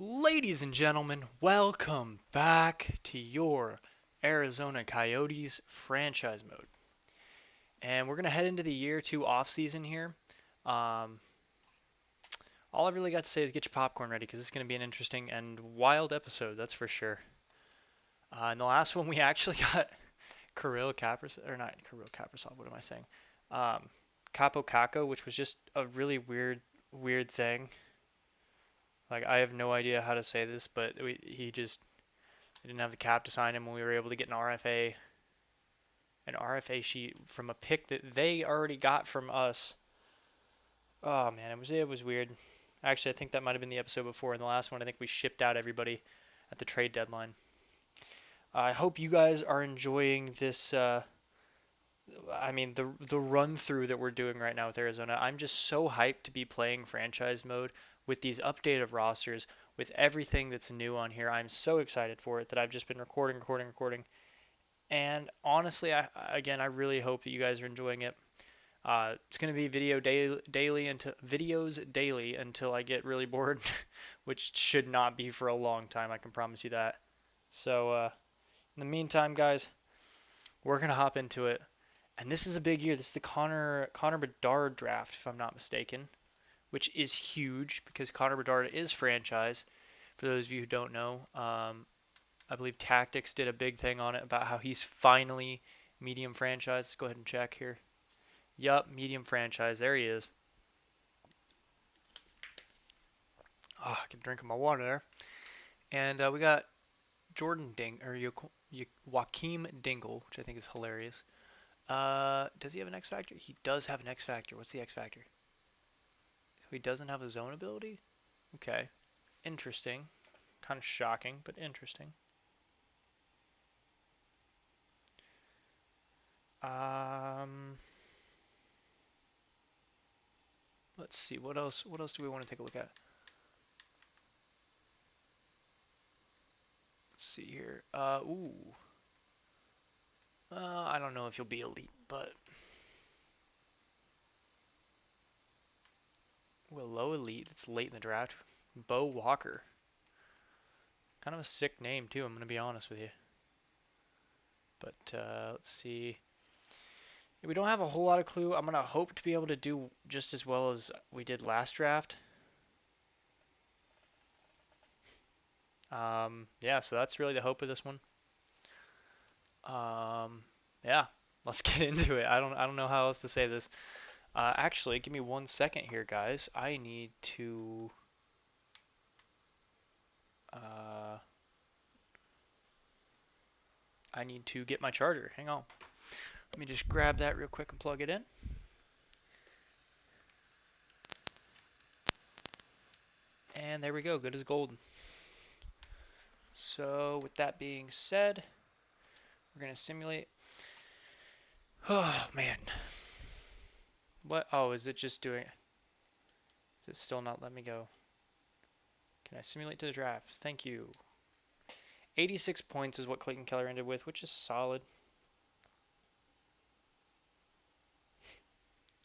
Ladies and gentlemen, welcome back to your Arizona Coyotes franchise mode. And we're going to head into the year two offseason here. Um, all I've really got to say is get your popcorn ready because it's going to be an interesting and wild episode, that's for sure. In the last one, we actually got Kirill Kaprizov, or not Kirill Kaprizov, what am I saying? Capo Caco, which was just a really weird thing. Like, I have no idea how to say this, but he just didn't have the cap to sign him when we were able to get an RFA sheet from a pick that they already got from us. Oh man, it was weird. Actually, I think that might have been the episode before. In the last one, I think we shipped out everybody at the trade deadline. I hope you guys are enjoying this. The run through that we're doing right now with Arizona. I'm just so hyped to be playing franchise mode with these updated rosters, with everything that's new on here. I'm so excited for it that I've just been recording. And honestly, I really hope that you guys are enjoying it. It's going to be videos daily until I get really bored, which should not be for a long time. I can promise you that. So in the meantime, guys, we're going to hop into it. And this is a big year. This is the Conor Bedard draft, if I'm not mistaken, which is huge because Conor Bedard is franchise. For those of you who don't know, I believe Tactics did a big thing on it about how he's finally medium franchise. Let's go ahead and check here. Yup, medium franchise. There he is. Oh, I can drink my water there. And we got Joaquim Dingle, which I think is hilarious. Does he have an X Factor? He does have an X Factor. What's the X Factor? So he doesn't have a zone ability? Okay. Interesting. Kind of shocking, but interesting. Um, let's see. What else do we want to take a look at? Let's see here. I don't know if you'll be elite, but low elite. It's late in the draft. Bo Walker. Kind of a sick name too. I'm gonna be honest with you. But let's see. We don't have a whole lot of clue. I'm gonna hope to be able to do just as well as we did last draft. Yeah, so that's really the hope of this one. Yeah, let's get into it. I don't know how else to say this. Actually, give me 1 second here, guys. I need to. I need to get my charger. Hang on. Let me just grab that real quick and plug it in. And there we go. Good as gold. So with that being said, we're going to simulate. Oh, man. What? Oh, is it just doing... Is it still not letting me go? Can I simulate to the draft? Thank you. 86 points is what Clayton Keller ended with, which is solid.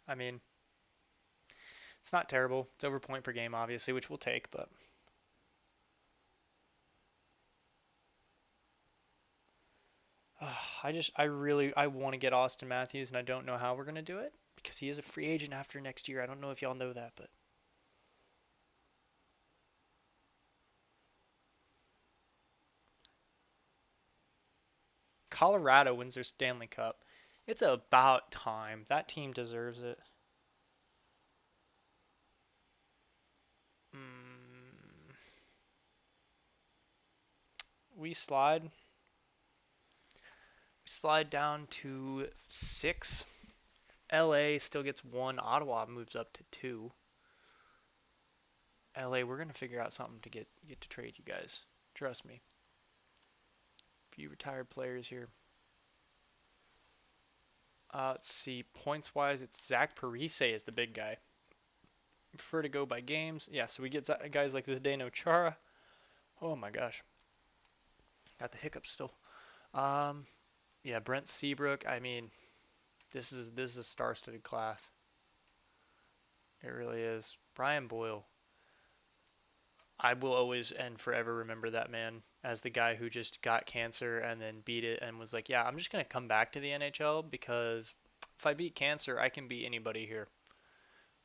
I mean, it's not terrible. It's over point per game, obviously, which we'll take, but... I want to get Austin Matthews, and I don't know how we're going to do it because he is a free agent after next year. I don't know if y'all know that, but Colorado wins their Stanley Cup. It's about time. That team deserves it. We slide. We slide down to 6. LA still gets 1. Ottawa moves up to 2. LA, we're gonna figure out something to get to trade you guys. Trust me. Few retired players here. Let's see. Points wise, it's Zach Parise is the big guy. Prefer to go by games. Yeah, so we get guys like Zdeno Chara. Oh my gosh. Got the hiccups still. Yeah, Brent Seabrook. I mean, this is a star-studded class. It really is. Brian Boyle. I will always and forever remember that man as the guy who just got cancer and then beat it and was like, yeah, I'm just going to come back to the NHL because if I beat cancer, I can beat anybody here.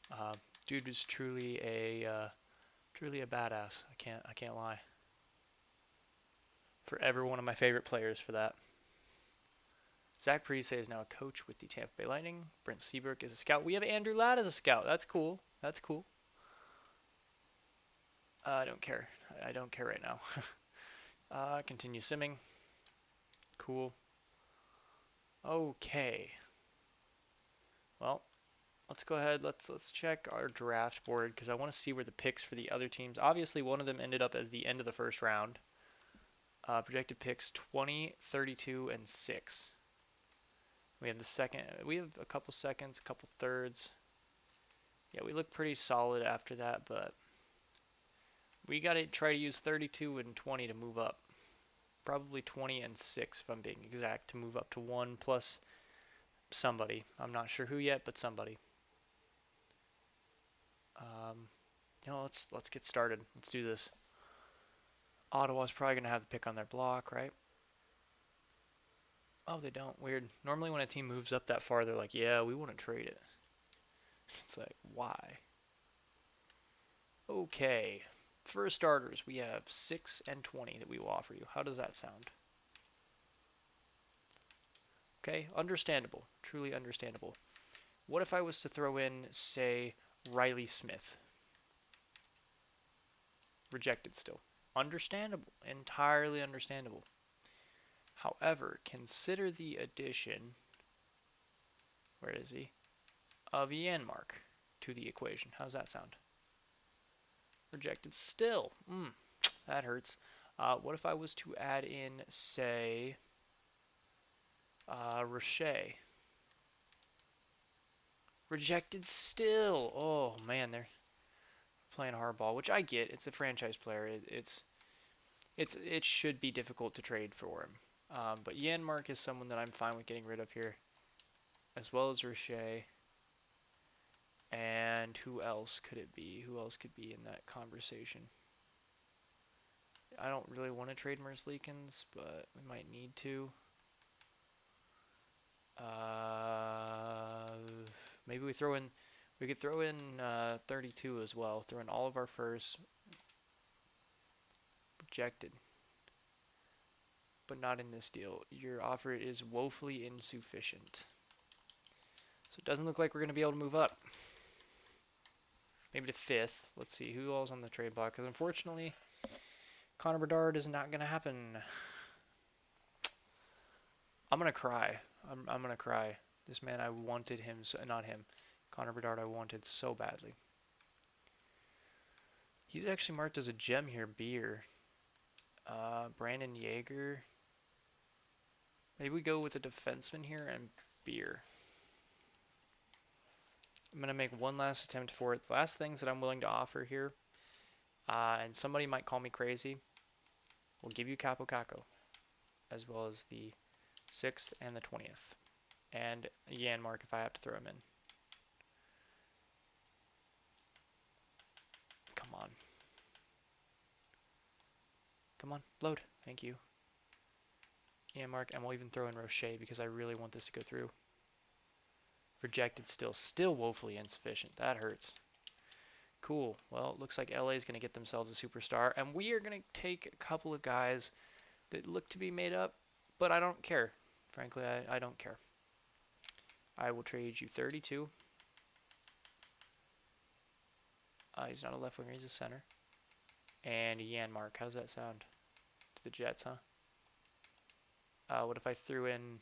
Uh, Dude was truly a badass. I can't lie. Forever one of my favorite players for that. Zach Parise is now a coach with the Tampa Bay Lightning. Brent Seabrook is a scout. We have Andrew Ladd as a scout. That's cool. That's cool. I don't care. I don't care right now. Continue simming. Cool. Okay. Well, let's go ahead. Let's check our draft board because I want to see where the picks for the other teams. Obviously, one of them ended up as the end of the first round. Projected picks 20, 32, and 6. We have the second. We have a couple seconds, a couple thirds. Yeah, we look pretty solid after that, but we got to try to use 32 and 20 to move up. Probably 20 and 6 if I'm being exact to move up to 1 plus somebody. I'm not sure who yet, but somebody. Let's get started. Let's do this. Ottawa's probably going to have the pick on their block, right? Oh, they don't. Weird. Normally when a team moves up that far, they're like, yeah, we want to trade it. It's like, why? Okay. For starters, we have 6 and 20 that we will offer you. How does that sound? Okay, understandable. Truly understandable. What if I was to throw in, say, Riley Smith? Rejected still. Understandable. Entirely understandable. However, consider the addition, where is he, of Janmark to the equation. How's that sound? Rejected still. That hurts. What if I was to add in, say, Rocher? Rejected still. Oh, man, they're playing hardball, which I get. It's a franchise player. It should be difficult to trade for him. But Janmark is someone that I'm fine with getting rid of here, as well as Rocher. And who else could it be? Who else could be in that conversation? I don't really want to trade Merzlikins, but we might need to. Maybe we could throw in 32 as well. Throw in all of our firsts. Rejected. But not in this deal. Your offer is woefully insufficient. So it doesn't look like we're going to be able to move up. Maybe to 5th. Let's see who all's on the trade block. Because unfortunately, Conor Bedard is not going to happen. I'm going to cry. I'm going to cry. This man, I wanted him. Not him. Conor Bedard, I wanted so badly. He's actually marked as a gem here. Beer. Brandon Yeager. Maybe we go with a defenseman here and Beer. I'm going to make one last attempt for it. The last things that I'm willing to offer here, and somebody might call me crazy, we'll give you Capo Caco, as well as the 6th and the 20th. And Janmark if I have to throw him in. Come on. Come on, load. Thank you. Janmark, and we'll even throw in Rocher because I really want this to go through. Rejected still woefully insufficient. That hurts. Cool. Well, it looks like LA is going to get themselves a superstar, and we are going to take a couple of guys that look to be made up, but I don't care. Frankly, I don't care. I will trade you 32. He's not a left winger, he's a center. And Janmark, how's that sound? To the Jets, huh? What if I threw in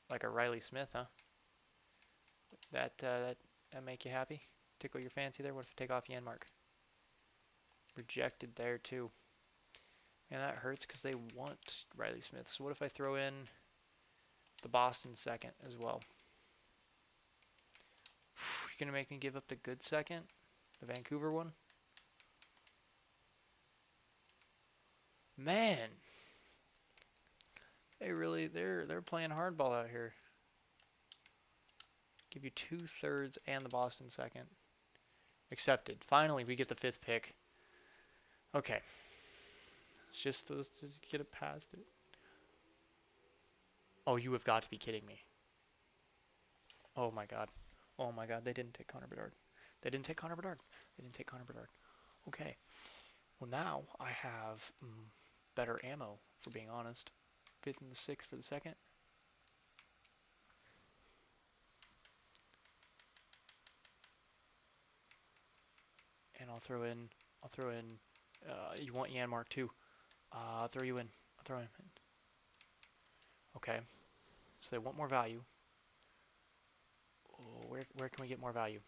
like a Riley Smith, huh? That make you happy? Tickle your fancy there? What if I take off Janmark? Rejected there too. Man, that hurts because they want Riley Smith. So what if I throw in the Boston second as well? You're going to make me give up the good second? The Vancouver one? Man. They're playing hardball out here. Give you 2/3 and the Boston second. Accepted. Finally, we get the 5th pick. Okay. Let's just get it past it. Oh, you have got to be kidding me. Oh my god. Oh my god, they didn't take Conor Bedard. They didn't take Conor Bedard. They didn't take Conor Bedard. Okay. Well, now I have better ammo, for being honest. 5th and the 6th for the 2nd. And I'll throw in, you want Yanmark too. I'll throw you in. I'll throw him in. Okay. So they want more value. Oh, where can we get more value?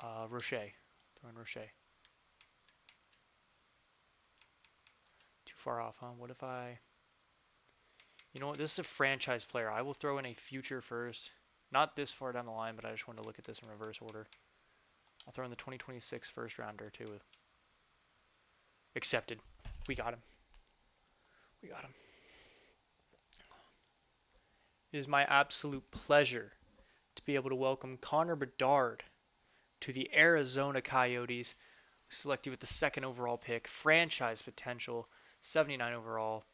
Rocher. Throw in Rocher. Too far off, huh? What if I... You know what? This is a franchise player. I will throw in a future first. Not this far down the line, but I just wanted to look at this in reverse order. I'll throw in the 2026 first rounder too. Accepted. We got him. We got him. It is my absolute pleasure to be able to welcome Conor Bedard to the Arizona Coyotes. We select you with the 2nd overall pick, franchise potential, 79 overall.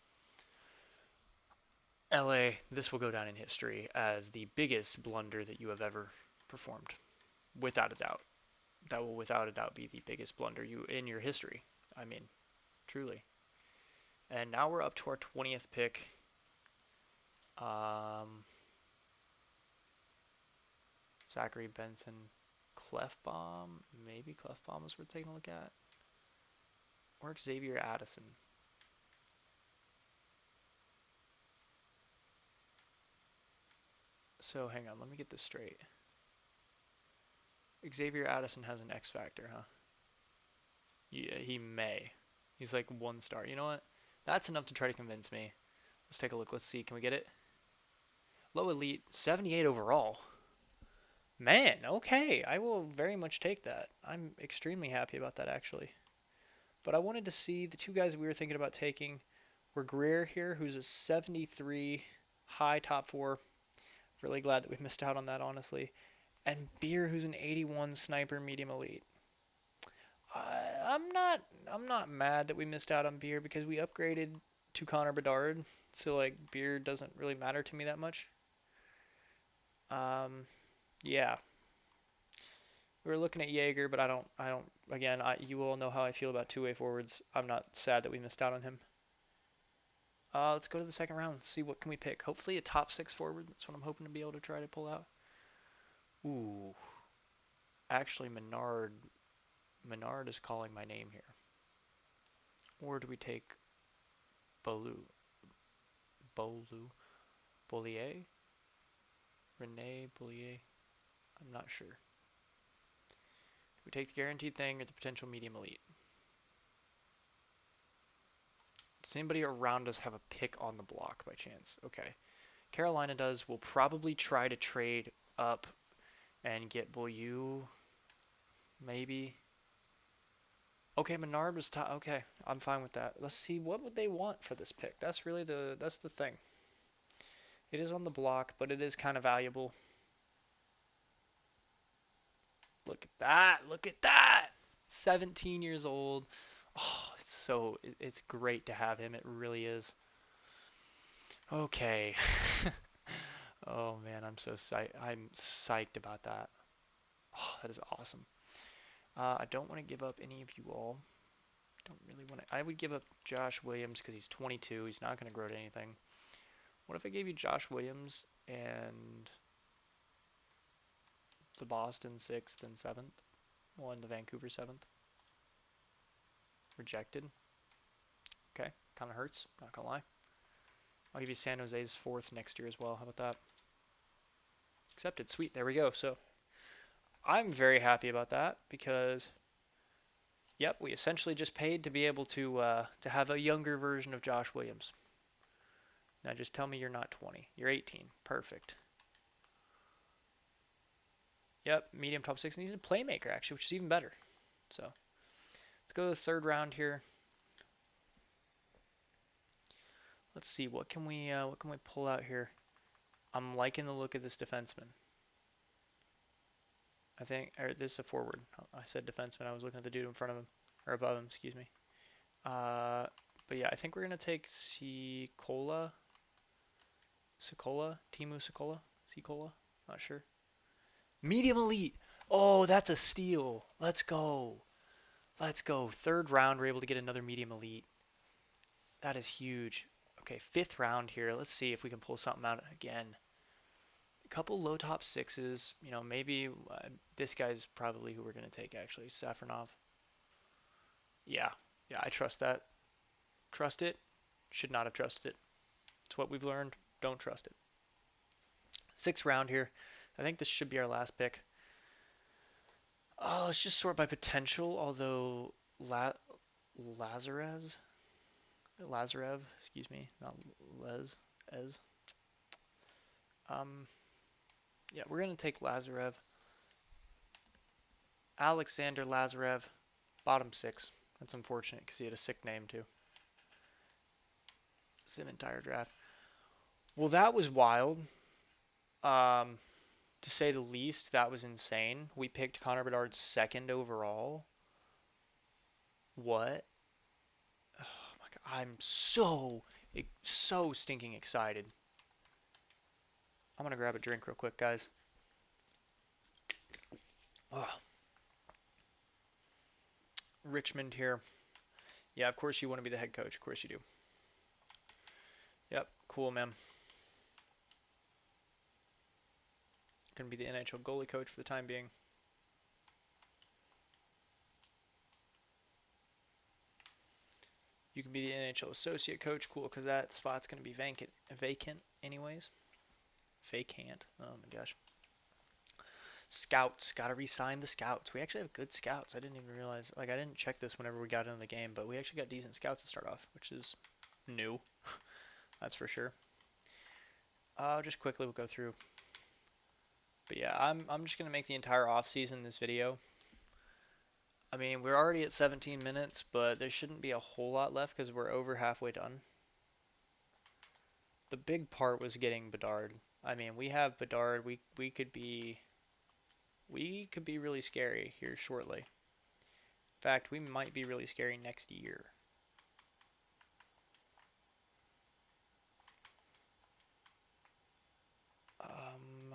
LA, this will go down in history as the biggest blunder that you have ever performed. Without a doubt. That will without a doubt be the biggest blunder in your history. I mean, truly. And now we're up to our 20th pick. Zachary Benson, Clefbaum. Maybe Clefbaum is worth taking a look at. Or Xavier Addison. So hang on, let me get this straight. Xavier Addison has an X factor, huh? Yeah, he may. He's like 1 star. You know what? That's enough to try to convince me. Let's take a look. Let's see. Can we get it? Low elite, 78 overall. Man, okay. I will very much take that. I'm extremely happy about that, actually. But I wanted to see the 2 guys we were thinking about taking were Greer here, who's a 73 high top 4. Really glad that we missed out on that, honestly. And Beer, who's an 81 sniper medium elite. I'm not mad that we missed out on Beer because we upgraded to Conor Bedard, so like Beer doesn't really matter to me that much. Yeah. We were looking at Jaeger, but I don't. Again, you all know how I feel about 2-way forwards. I'm not sad that we missed out on him. Let's go to the 2nd round. Let's see what can we pick. Hopefully a top 6 forward. That's what I'm hoping to be able to try to pull out. Ooh. Actually, Menard is calling my name here. Or do we take Bollier? Rene Bollier? I'm not sure. Do we take the guaranteed thing or the potential medium elite? Does anybody around us have a pick on the block by chance? Okay. Carolina does. We'll probably try to trade up and get Bollier. Maybe. Okay, Menard was top. Okay, I'm fine with that. Let's see, what would they want for this pick? That's the thing. It is on the block, but it is kind of valuable. Look at that. Look at that. 17 years old. Oh, it's great to have him. It really is. Okay. Oh man, I'm psyched about that. Oh, that is awesome. I don't want to give up any of you all. Don't really want to. I would give up Josh Williams because he's 22. He's not going to grow to anything. What if I gave you Josh Williams and the Boston 6th and 7th? Well, and the Vancouver 7th. Rejected. Okay, kind of hurts. Not going to lie. I'll give you San Jose's 4th next year as well. How about that? Accepted. Sweet. There we go. So I'm very happy about that because, yep, we essentially just paid to be able to have a younger version of Josh Williams. Now just tell me you're not 20. You're 18. Perfect. Yep, medium top 6. And he's a playmaker, actually, which is even better. So let's go to the 3rd round here. Let's see, what can we pull out here? I'm liking the look of this defenseman. I think, or this is a forward. I said defenseman. I was looking at the dude in front of him. or above him, excuse me. But yeah, I think we're gonna take Cicola, Timu Cicola, not sure. Medium elite. Oh, that's a steal. Let's go. Let's go. Third round, we're able to get another medium elite. That is huge. Okay, fifth round here. Let's see if we can pull something out again. A couple low top sixes. You know, maybe this guy's probably who we're going to take, actually. Safronov. Yeah. Yeah, I trust that. Trust it. Should not have trusted it. It's what we've learned. Don't trust it. Sixth round here. I think this should be our last pick. Let's just sort by potential, although Lazarev, excuse me, not Ez. Yeah, we're going to take Lazarev. Alexander Lazarev, bottom six. That's unfortunate because he had a sick name too. It's an entire draft. Well, that was wild. To say the least, that was insane. We picked Conor Bedard second overall. What? Oh my god, I'm so stinking excited. I'm gonna grab a drink real quick, guys. Oh. Richmond here. Yeah, of course you want to be the head coach. Of course you do. Yep, cool, man. Gonna be the NHL goalie coach for the time being. You can be the NHL associate coach. Cool, because that spot's gonna be vacant anyways. Vacant. Oh my gosh. Scouts. Gotta re-sign the scouts. We actually have good scouts. I didn't even realize. Like, I didn't check this whenever we got into the game, but we actually got decent scouts to start off, which is new. That's for sure. Just quickly we'll go through. But yeah, I'm just gonna make the entire offseason this video. I mean, we're already at 17 minutes, but there shouldn't be a whole lot left because we're over halfway done. The big part was getting Bedard. I mean, we have Bedard. We could be really scary here shortly. In fact, we might be really scary next year.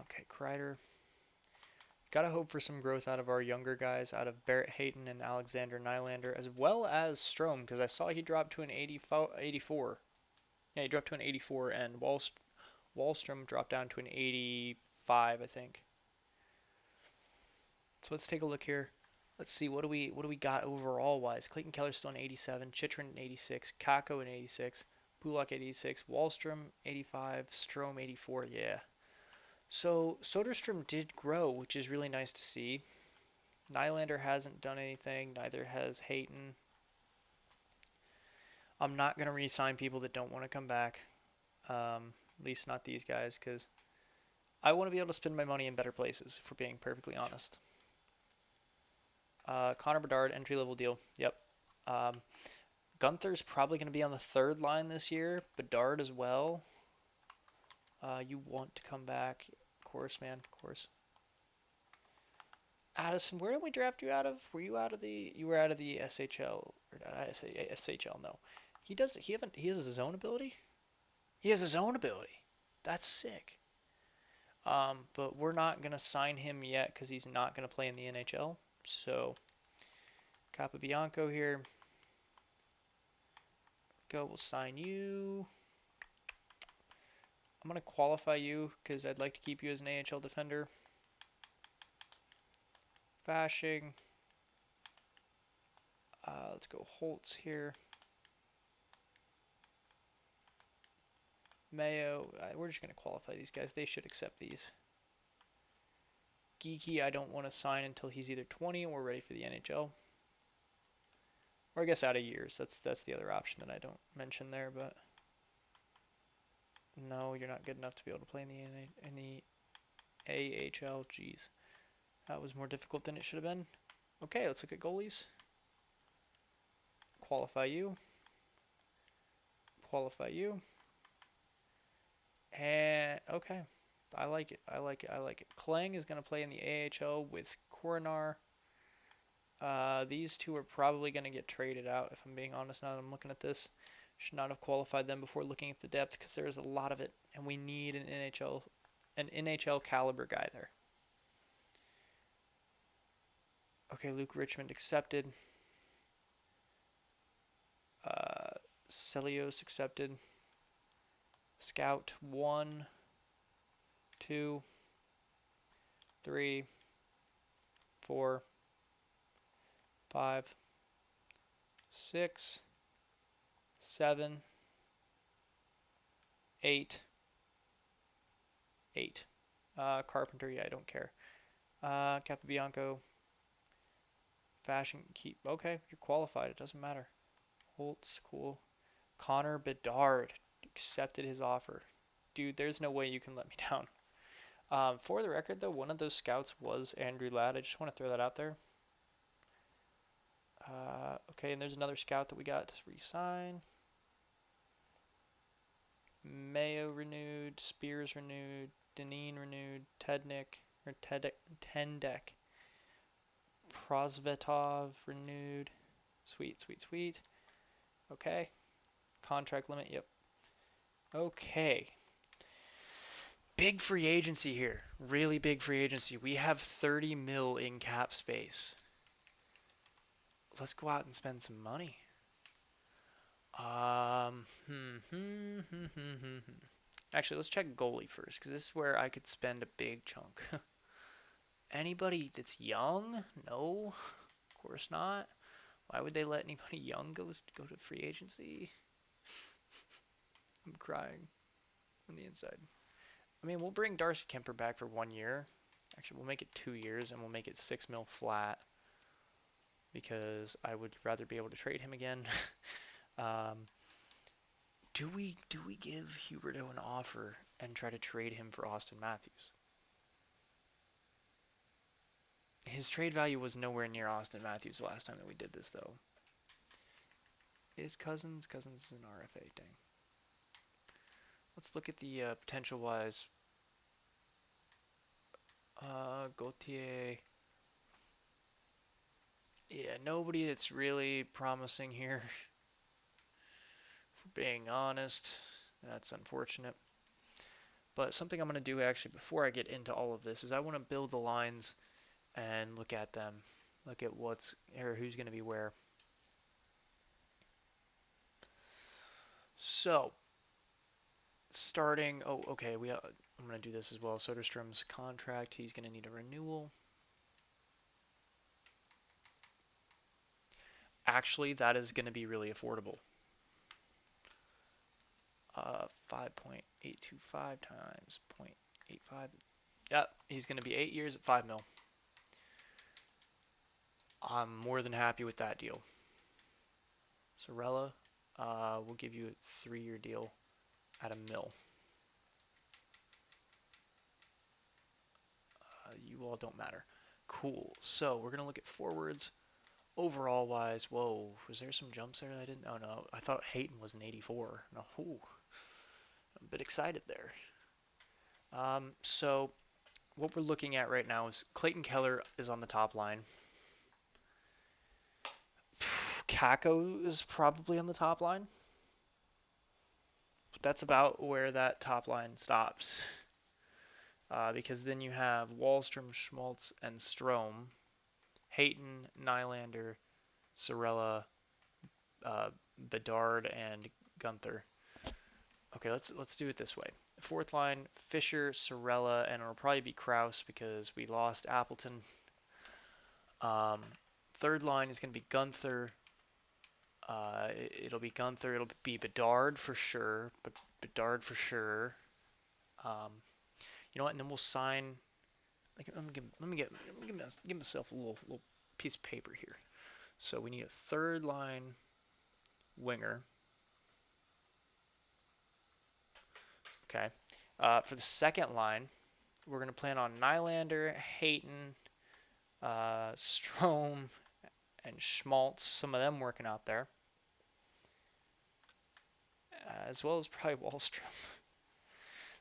Okay, Kreider. Gotta hope for some growth out of our younger guys, out of Barrett Hayton and Alexander Nylander, as well as Strome, because I saw he dropped to an 84. Yeah, he dropped to an 84, and Wallstrom dropped down to an 85, I think. So let's take a look here. Let's see, what do we got overall wise? Clayton Keller's still an 87, Chychrun an 86, Kakko an 86, Bullock 86, Wallstrom 85, Strome 84. Yeah. So Soderstrom did grow, which is really nice to see. Nylander hasn't done anything. Neither has Hayton. I'm not going to re-sign people that don't want to come back. At least not these guys, because I want to be able to spend my money in better places, if we're being perfectly honest. Conor Bedard, entry-level deal. Yep. Gunther's probably going to be on the third line this year. Bedard as well. You want to come back. Of course, man. Of course. Addison, where did we draft you out of? Were you out of the? You were out of the SHL or SHL? No, he does. He has his own ability. He has his own ability. That's sick. But we're not gonna sign him yet because he's not gonna play in the NHL. So, Capobianco here. Go. We'll sign you. I'm going to qualify you because I'd like to keep you as an AHL defender. Fashing. Let's go Holtz here. Mayo. We're just going to qualify these guys. They should accept these. Geeky, I don't want to sign until he's either 20 or we're ready for the NHL. Or I guess out of years. That's the other option that I don't mention there, but... No, you're not good enough to be able to play in the AHL. Jeez. That was more difficult than it should have been. Okay, let's look at goalies. Qualify you. Qualify you. And, okay. I like it. I like it. I like it. Klang is going to play in the AHL with Coronar. These two are probably going to get traded out, if I'm being honest now that I'm looking at this. Should not have qualified them before looking at the depth because there's a lot of it, and we need an NHL caliber guy there. Okay, Luke Richmond accepted. Celios accepted. Scout 1, 2, 3, 4, 5, 6, 7, 8, 8. Carpenter, yeah, I don't care. Capobianco, Fashion, keep. Okay, you're qualified. It doesn't matter. Holtz, cool. Conor Bedard accepted his offer. Dude, there's no way you can let me down. For the record, though, one of those scouts was Andrew Ladd. I just want to throw that out there. Okay, and there's another scout that we got to re-sign. Mayo renewed, Spears renewed, Deneen renewed, Tendek, Prosvetov renewed. Sweet, sweet, sweet. Okay. Contract limit, yep. Okay. Big free agency here. Really big free agency. We have 30 mil in cap space. Let's go out and spend some money. Actually, let's check goalie first, because this is where I could spend a big chunk. Anybody that's young? No, of course not. Why would they let anybody young go to free agency? I'm crying on the inside. I mean, we'll bring Darcy Kemper back for 1 year. Actually, we'll make it 2 years, and we'll make it 6 mil flat, because I would rather be able to trade him again. Do we give Huberdeau an offer and try to trade him for Austin Matthews? His trade value was nowhere near Austin Matthews the last time that we did this, though. Is Cousins? Cousins is an RFA, dang. Let's look at the potential-wise. Gauthier. Yeah, nobody that's really promising here. For being honest, that's unfortunate. But something I'm going to do actually before I get into all of this is I want to build the lines and look at them. Look at who's going to be where. So, starting, okay, I'm going to do this as well. Soderstrom's contract, he's going to need a renewal. Actually, that is going to be really affordable. 5.825 times 0.85. Yep, he's going to be 8 years at 5 mil. I'm more than happy with that deal. Sorella, we'll give you a 3-year deal at $1 mil. You all don't matter. Cool. So we're going to look at forwards. Overall wise, whoa, was there some jumps there that I didn't? Oh no, I thought Hayton was an 84. No, ooh, I'm a bit excited there. So what we're looking at right now is Clayton Keller is on the top line. Kako is probably on the top line. But that's about where that top line stops. Because then you have Wahlstrom, Schmaltz, and Strome. Hayton, Nylander, Sorella, Bedard, and Gunther. Okay, let's do it this way. Fourth line, Fisher, Sorella, and it'll probably be Krause because we lost Appleton. Third line is going to be Gunther. It'll be Gunther. It'll be Bedard for sure. But Bedard for sure. You know what? And then we'll sign. Let me give myself a little piece of paper here. So we need a third line winger. Okay. For the second line, we're going to plan on Nylander, Hayton, Strome, and Schmaltz. Some of them working out there. As well as probably Wahlstrom.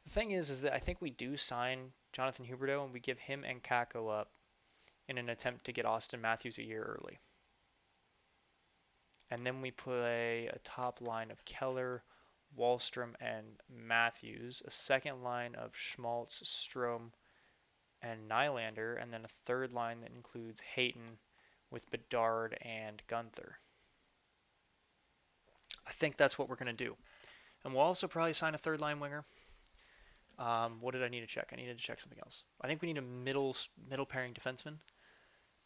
The thing is that I think we do sign Jonathan Huberdeau and we give him and Kako up. in an attempt to get Austin Matthews a year early. And then we play a top line of Keller, Wallstrom, and Matthews, a second line of Schmaltz, Strome, and Nylander, and then a third line that includes Hayton with Bedard and Gunther. I think that's what we're going to do. And we'll also probably sign a third line winger. What did I need to check? I needed to check something else. I think we need a middle pairing defenseman.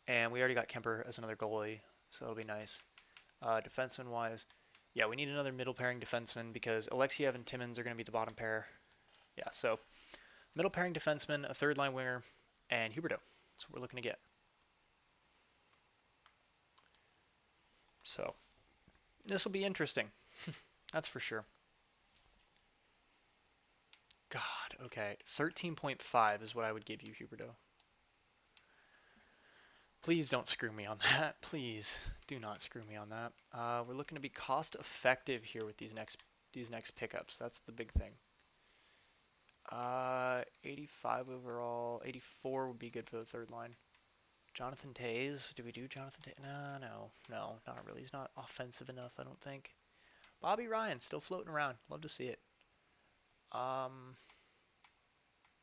And we already got Kemper as another goalie, so it'll be nice. Defenseman wise, yeah, we need another middle pairing defenseman because Alexiev and Timmins are going to be the bottom pair. Yeah, so middle pairing defenseman, a third line winger, and Huberdeau. That's what we're looking to get. So this will be interesting. That's for sure. God, okay. 13.5 is what I would give you, Huberdeau. Please don't screw me on that. Please do not screw me on that. We're looking to be cost effective here with these next pickups. That's the big thing. 85 overall. 84 would be good for the third line. Jonathan Toews. Do we do Jonathan Toews? No, not really. He's not offensive enough, I don't think. Bobby Ryan still floating around. Love to see it.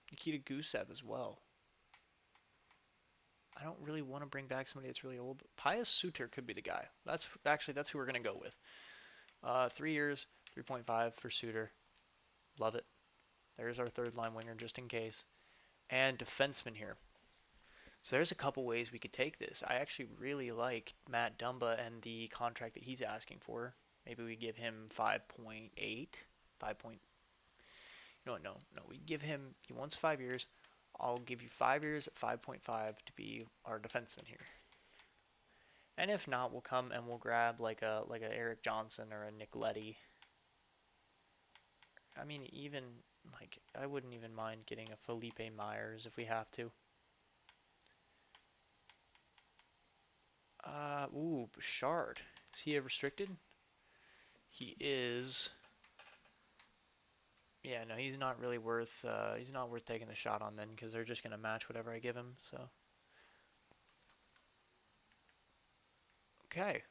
Nikita Gusev as well. I don't really want to bring back somebody that's really old. But Pius Suter could be the guy. That's who we're going to go with. 3 years, 3.5 for Suter. Love it. There's our third line winger just in case. And defenseman here. So there's a couple ways we could take this. I actually really like Matt Dumba and the contract that he's asking for. Maybe we give him 5.8. 5. No. We give him. He wants 5 years. I'll give you 5 years at 5.5 to be our defenseman here. And if not, we'll come and we'll grab like a Eric Johnson or a Nick Leddy. I mean, even like I wouldn't even mind getting a Felipe Myers if we have to. Bouchard. Is he a restricted? He is. Yeah, no, he's not really worth. He's not worth taking the shot on then because they're just gonna match whatever I give him. So. Okay.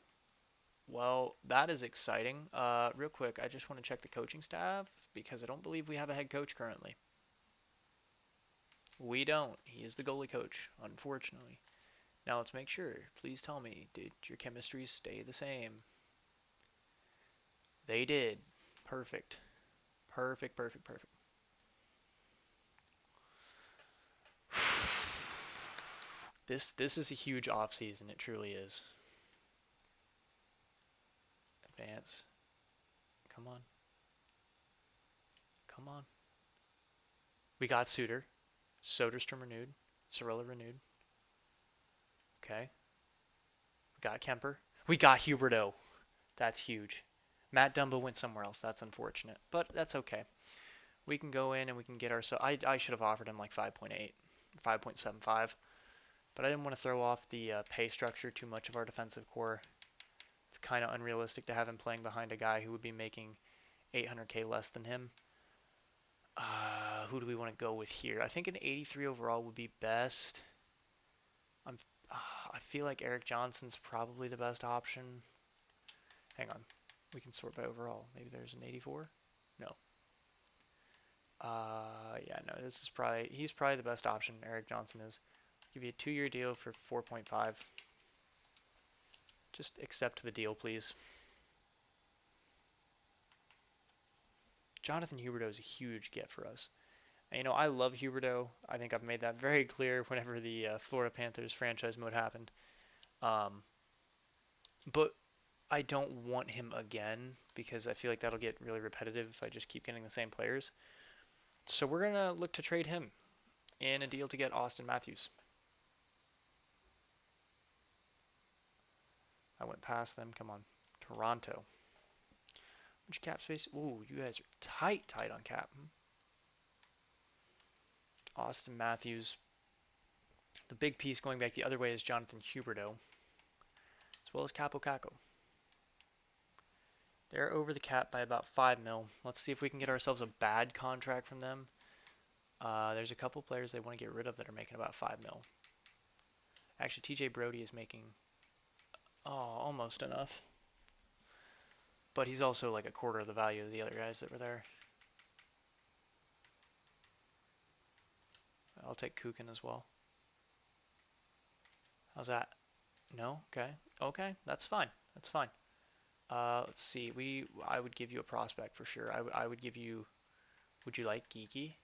Well, that is exciting. Real quick, I just want to check the coaching staff because I don't believe we have a head coach currently. We don't. He is the goalie coach, unfortunately. Now let's make sure. Please tell me, did your chemistries stay the same? They did. Perfect. Perfect. This is a huge offseason. It truly is. Advance. Come on. We got Suter. Soderstrom renewed. Cirella renewed. Okay. We got Kemper. We got Huberdeau. That's huge. Matt Dumba went somewhere else. That's unfortunate. But that's okay. We can go in and we can get ourselves... I should have offered him like 5.8, 5.75. But I didn't want to throw off the pay structure too much of our defensive core. It's kind of unrealistic to have him playing behind a guy who would be making $800K less than him. Who do we want to go with here? I think an 83 overall would be best. I feel like Eric Johnson's probably the best option. Hang on. We can sort by overall. Maybe there's an 84? No. Yeah, no, he's probably the best option, Eric Johnson is. Give you a 2-year deal for 4.5. Just accept the deal, please. Jonathan Huberdeau is a huge get for us. And, you know, I love Huberdeau. I think I've made that very clear whenever the Florida Panthers franchise mode happened. But I don't want him again because I feel like that'll get really repetitive if I just keep getting the same players. So we're going to look to trade him in a deal to get Austin Matthews. I went past them. Come on. Toronto. Which cap space? Ooh, you guys are tight on cap. Austin Matthews. The big piece going back the other way is Jonathan Huberdeau. As well as Capo Caco. They're over the cap by about 5 mil. Let's see if we can get ourselves a bad contract from them. There's a couple players they want to get rid of that are making about 5 mil. Actually, TJ Brody is making almost enough. But he's also like a quarter of the value of the other guys that were there. I'll take Kukin as well. How's that? No? Okay. Okay, that's fine. That's fine. Let's see. I would give you a prospect for sure. I would give you. Would you like Geeky?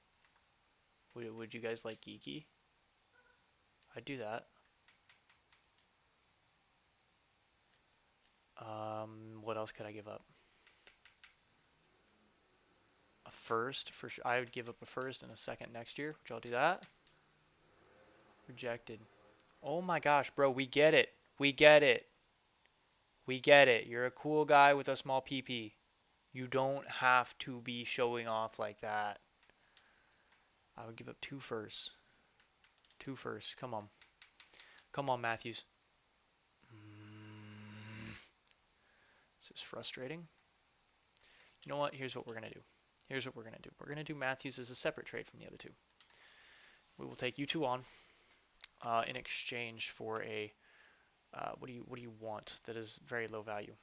Would you guys like Geeky? I'd do that. What else could I give up? A first for sure. I would give up a first and a second next year. Would y'all do that? Rejected. Oh my gosh, bro, we get it. We get it. We get it. You're a cool guy with a small PP. You don't have to be showing off like that. I would give up 2 firsts. 2 firsts. Come on. Come on, Matthews. This is frustrating. You know what? Here's what we're going to do. Here's what we're going to do. We're going to do Matthews as a separate trade from the other two. We will take you two on in exchange for a what do you want that is very low value?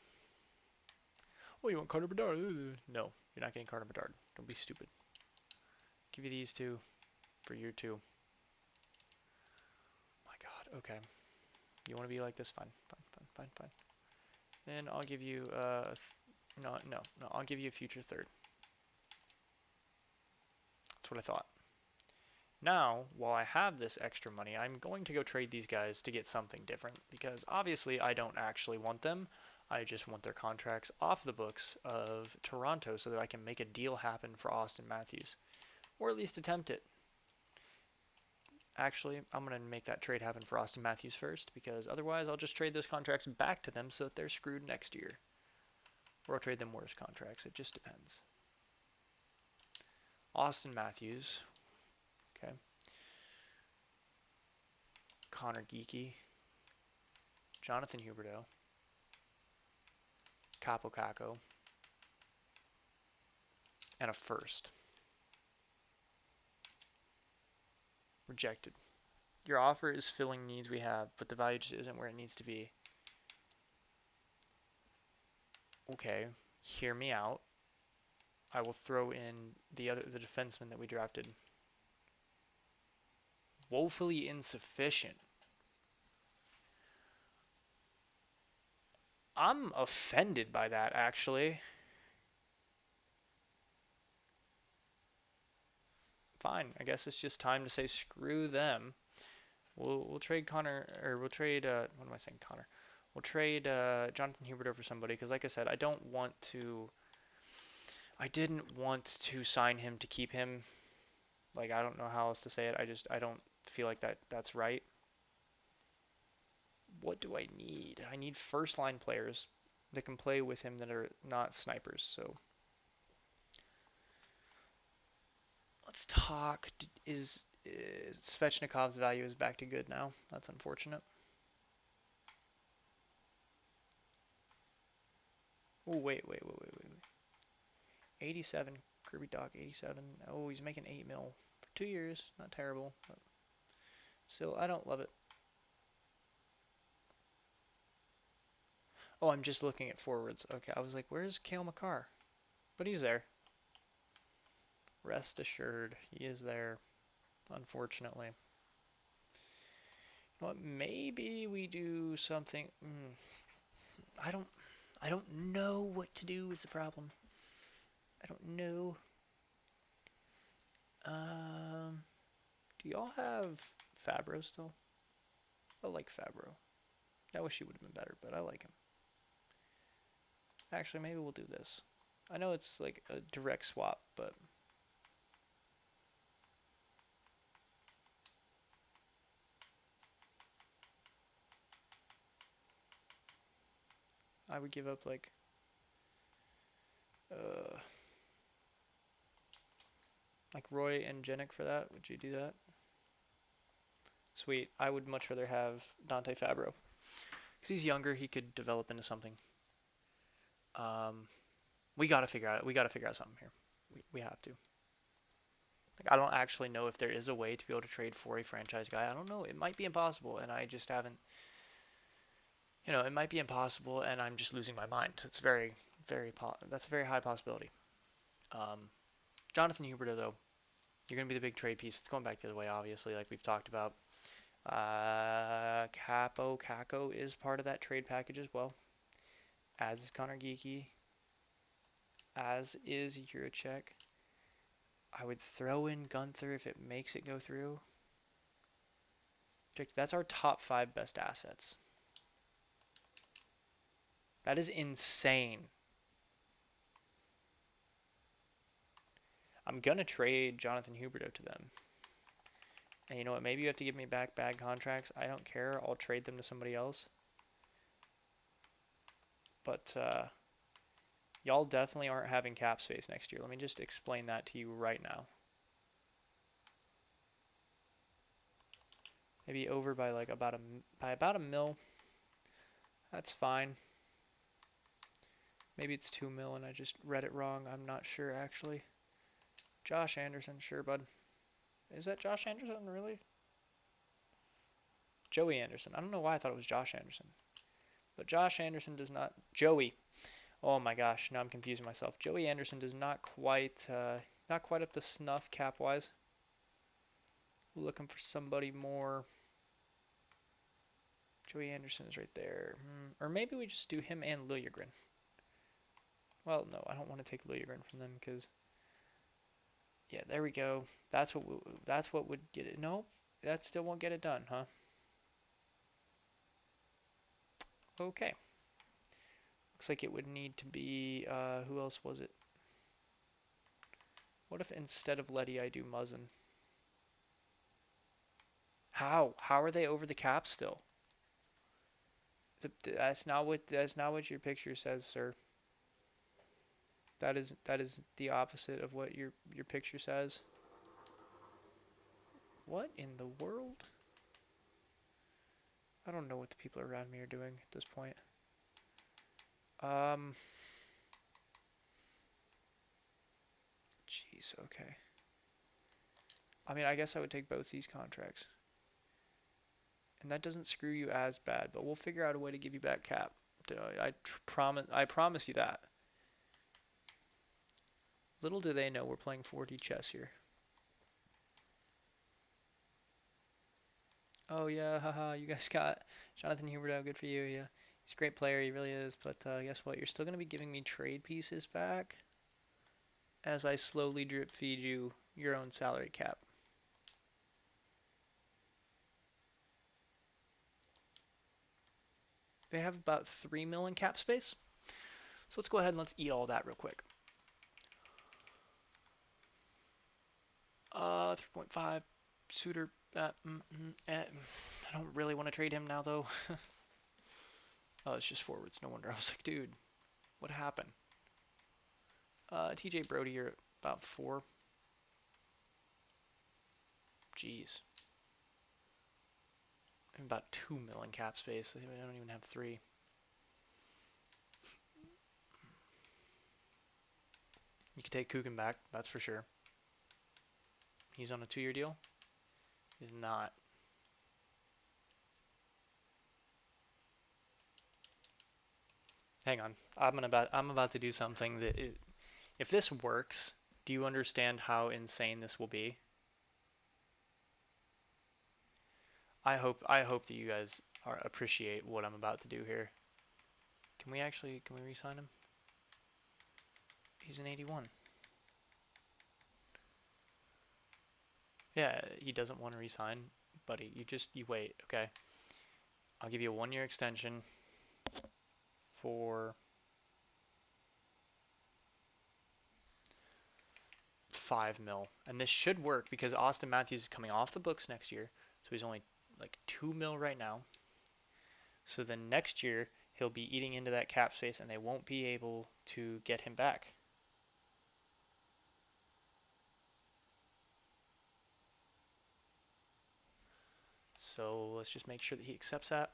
Oh, you want Conor Bedard? No, you're not getting Conor Bedard. Don't be stupid. Give you these two for year 2. My God. Okay. You want to be like this? Fine. Then I'll give you no. I'll give you a future third. That's what I thought. Now, while I have this extra money, I'm going to go trade these guys to get something different because obviously I don't actually want them. I just want their contracts off the books of Toronto so that I can make a deal happen for Austin Matthews, or at least attempt it. Actually, I'm going to make that trade happen for Austin Matthews first because otherwise I'll just trade those contracts back to them so that they're screwed next year. Or I'll trade them worse contracts. It just depends. Austin Matthews. Okay. Connor Geeky. Jonathan Huberdeau. Capo Caco. And a first. Rejected. Your offer is filling needs we have, but the value just isn't where it needs to be. Okay, hear me out. I will throw in the defenseman that we drafted. Woefully insufficient. I'm offended by that, actually. Fine, I guess it's just time to say screw them. We'll trade Connor, or we'll trade what am I saying, Connor? We'll trade Jonathan Huberdeau for somebody because, like I said, I didn't want to sign him to keep him. Like, I don't know how else to say it. I don't feel like that's right. What do I need? I need first line players that can play with him that are not snipers. So let's talk. Is Svechnikov's value is back to good now? That's unfortunate. Oh, wait. 87, Kirby Doc, 87. Oh, he's making 8 mil for 2 years. Not terrible, but still, I don't love it. Oh, I'm just looking at forwards. Okay, I was like, where's Cale Makar? But he's there. Rest assured, he is there, unfortunately. You know what, maybe we do something. I don't know what to do is the problem. I don't know. Do y'all have Fabro still? I like Fabro. I wish he would have been better, but I like him. Actually, maybe we'll do this. I know it's like a direct swap, but I would give up like Roy and Jenick for that. Would you do that? Sweet. I would much rather have Dante Fabro. Because he's younger, he could develop into something. We gotta figure out something here. We have to. Like, I don't actually know if there is a way to be able to trade for a franchise guy. I don't know. It might be impossible, and I just haven't. It might be impossible, and I'm just losing my mind. It's that's a very high possibility. Um, Jonathan Huberdeau, though, you're going to be the big trade piece. It's going back the other way, obviously, like we've talked about. Kako is part of that trade package as well, as is Connor Geeky, as is Eurocheck. I would throw in Gunther if it makes it go through. That's our top 5 best assets. That is insane. I'm going to trade Jonathan Huberdeau to them. And you know what? Maybe you have to give me back bad contracts. I don't care. I'll trade them to somebody else. But y'all definitely aren't having cap space next year. Let me just explain that to you right now. Maybe over by like about a mil. That's fine. Maybe it's 2 mil and I just read it wrong. I'm not sure actually. Josh Anderson, sure, bud. Is that Josh Anderson, really? Joey Anderson. I don't know why I thought it was Josh Anderson. But Josh Anderson does not... Joey. Oh my gosh, now I'm confusing myself. Joey Anderson does not quite up to snuff cap-wise. We're looking for somebody more... Joey Anderson is right there. Or maybe we just do him and Liljegren. Well, no, I don't want to take Liljegren from them because... Yeah, there we go. That's what would get it. Nope, that still won't get it done, huh? Okay. Looks like it would need to be, who else was it? What if instead of Letty I do Muzzin? How? How are they over the cap still? That's not what your picture says, sir. That is the opposite of what your picture says. What in the world? I don't know what the people around me are doing at this point. Jeez, okay. I mean, I guess I would take both these contracts. And that doesn't screw you as bad, but we'll figure out a way to give you back cap. I promise you that. Little do they know we're playing 4D chess here. Oh yeah, haha, you guys got Jonathan Huberdeau, good for you, yeah. He's a great player, he really is, but guess what? You're still going to be giving me trade pieces back as I slowly drip feed you your own salary cap. They have about 3 mil in cap space. So let's go ahead and let's eat all that real quick. 3.5 Suitor. I don't really want to trade him now though. Oh, it's just forwards. No wonder. I was like, dude, what happened? TJ Brody, you're at about 4. Jeez. I have about 2 mil in cap space. I don't even have 3. You could take Coogan back, that's for sure. He's on a 2-year deal? He's not. Hang on. I'm about to do something that if this works, do you understand how insane this will be? I hope that you guys appreciate what I'm about to do here. Can we re-sign him? He's an 81. Yeah, he doesn't want to resign, buddy. You wait, okay? I'll give you a 1-year extension for 5 mil. And this should work because Austin Matthews is coming off the books next year. So he's only like 2 mil right now. So then next year, he'll be eating into that cap space and they won't be able to get him back. So let's just make sure that he accepts that.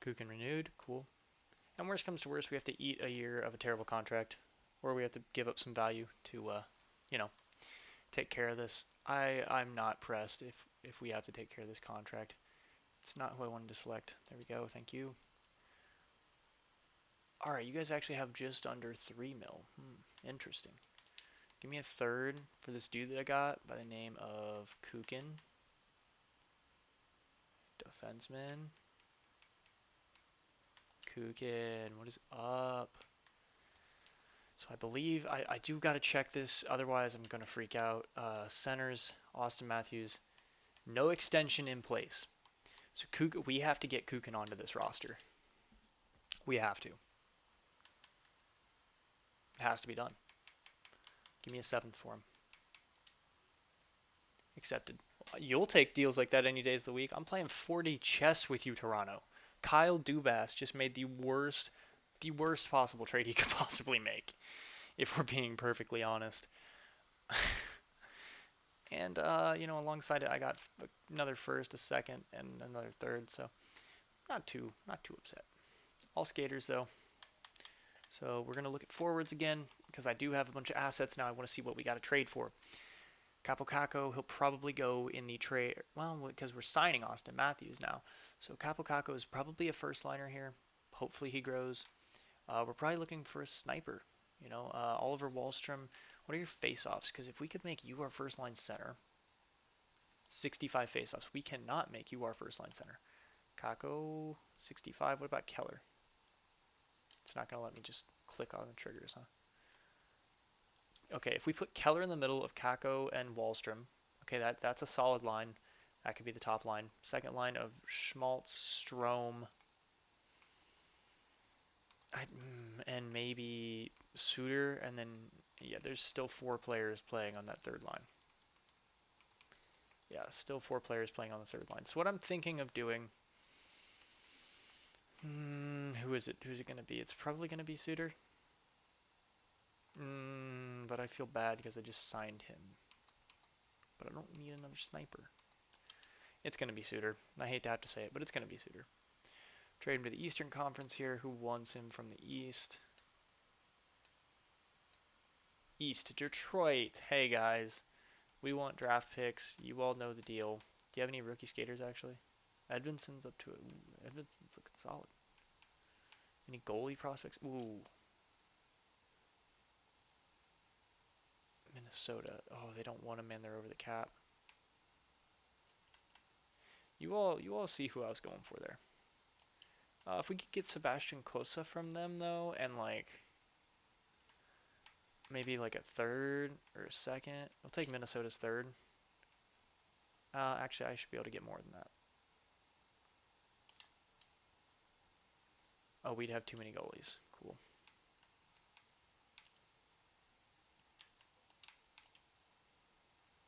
Kukin renewed, cool. And worst comes to worst, we have to eat a year of a terrible contract. or we have to give up some value to, you know, take care of this. I'm not pressed if we have to take care of this contract. It's not who I wanted to select. There we go. Thank you. All right, you guys actually have just under 3 mil. Interesting. Give me a third for this dude that I got by the name of Kukin. Defenseman. Kukin, what is up? So I believe I do got to check this, otherwise I'm going to freak out. Centers, Austin Matthews. No extension in place. So we have to get Kukin onto this roster. We have to. It has to be done. Give me a 7th for him. Accepted. You'll take deals like that any days of the week. I'm playing 4D chess with you, Toronto. Kyle Dubas just made the worst possible trade he could possibly make, if we're being perfectly honest. And alongside it, I got another first, a second, and another third. So not too upset. All skaters though. So we're gonna look at forwards again because I do have a bunch of assets now. I want to see what we got to trade for. Capo Caco, he'll probably go in the trade. Well, because we're signing Austin Matthews now. So Capo Caco is probably a first liner here. Hopefully he grows. We're probably looking for a sniper. Oliver Wahlstrom. What are your face-offs? Because if we could make you our first line center, 65 face-offs. We cannot make you our first line center. Caco, 65. What about Keller? It's not going to let me just click on the triggers, huh? Okay, if we put Keller in the middle of Caco and Wahlstrom, okay, that's a solid line. That could be the top line. Second line of Schmaltz, Strome, and maybe Suter, and then, yeah, there's still 4 players playing on that third line. Yeah, still 4 players playing on the third line. So what I'm thinking of doing, who is it? Who's it going to be? It's probably going to be Suter. But I feel bad because I just signed him. But I don't need another sniper. It's going to be Suter. I hate to have to say it, but it's going to be Suter. Trade him to the Eastern Conference here. Who wants him from the East? East, Detroit. Hey, guys. We want draft picks. You all know the deal. Do you have any rookie skaters, actually? Edvinson's up to it. Ooh, Edvinson's looking solid. Any goalie prospects? Ooh. Minnesota. Oh, they don't want him, man. They're over the cap. You all see who I was going for there. If we could get Sebastian Cosa from them, though, and maybe a third or a second. We'll take Minnesota's third. Actually, I should be able to get more than that. Oh, we'd have too many goalies. Cool.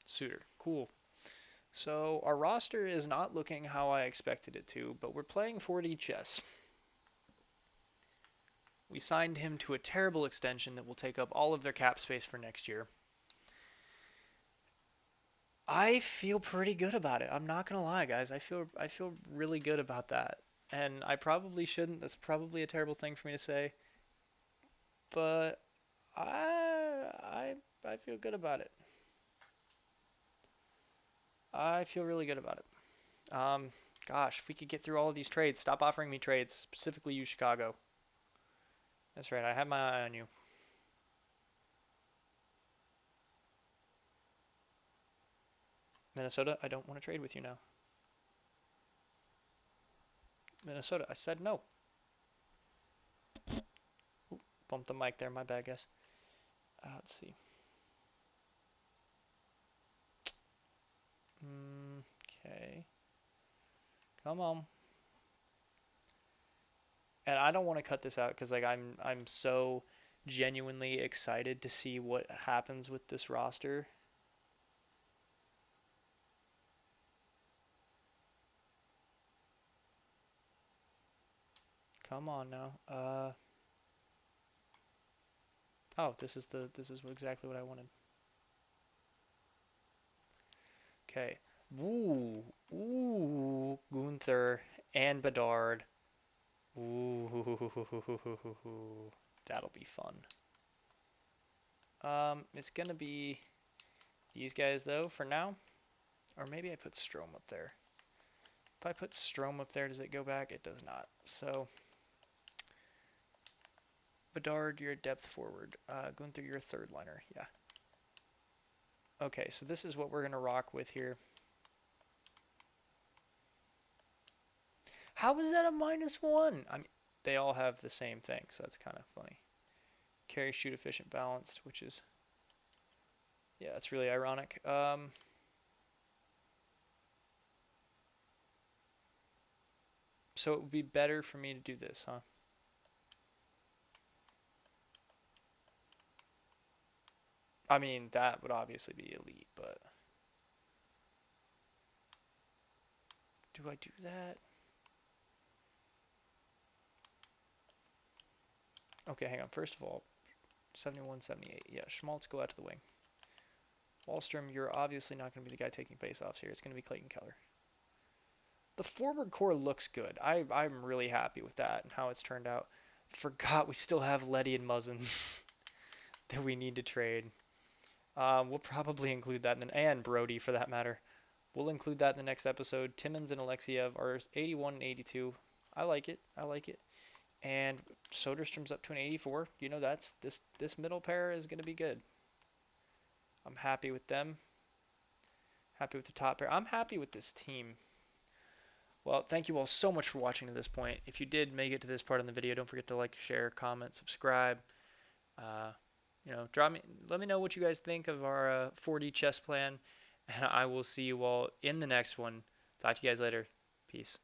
Suter. Cool. So our roster is not looking how I expected it to, but we're playing 4D chess. We signed him to a terrible extension that will take up all of their cap space for next year. I feel pretty good about it. I'm not going to lie, guys. I feel really good about that. And I probably shouldn't. That's probably a terrible thing for me to say. But I feel good about it. I feel really good about it. Gosh, if we could get through all of these trades, stop offering me trades, specifically you, Chicago. That's right, I have my eye on you. Minnesota, I don't want to trade with you now. Minnesota, I said no. Ooh, bumped the mic there, my bad, guys. Let's see. Okay. Come on. And I don't want to cut this out because I'm so genuinely excited to see what happens with this roster. Come on now. Oh, this is exactly what I wanted. Okay. Ooh, Gunther and Bedard. Ooh, that'll be fun. It's going to be these guys, though, for now. Or maybe I put Strome up there. If I put Strome up there, does it go back? It does not. So, Bedard, you're a depth forward. Gunther, you're a third liner. Yeah. Okay, so this is what we're going to rock with here. How is that a -1? I mean, they all have the same thing, so that's kind of funny. Carry, shoot, efficient, balanced, which is, yeah, that's really ironic. So it would be better for me to do this, huh? I mean, that would obviously be elite, but do I do that? Okay, hang on. First of all, 71, 78. Yeah, Schmaltz, go out to the wing. Wallstrom, you're obviously not going to be the guy taking faceoffs here. It's going to be Clayton Keller. The forward core looks good. I'm really happy with that and how it's turned out. Forgot we still have Letty and Muzzin that we need to trade. We'll probably include that and Brody for that matter. We'll include that in the next episode. Timmins and Alexiev are 81 and 82. I like it. I like it. And Soderstrom's up to an 84. You know, that's this middle pair is going to be good. I'm happy with them. Happy with the top pair. I'm happy with this team. Well, thank you all so much for watching to this point. If you did make it to this part of the video, don't forget to like, share, comment, subscribe. Let me know what you guys think of our 4D chess plan, and I will see you all in the next one. Talk to you guys later. Peace.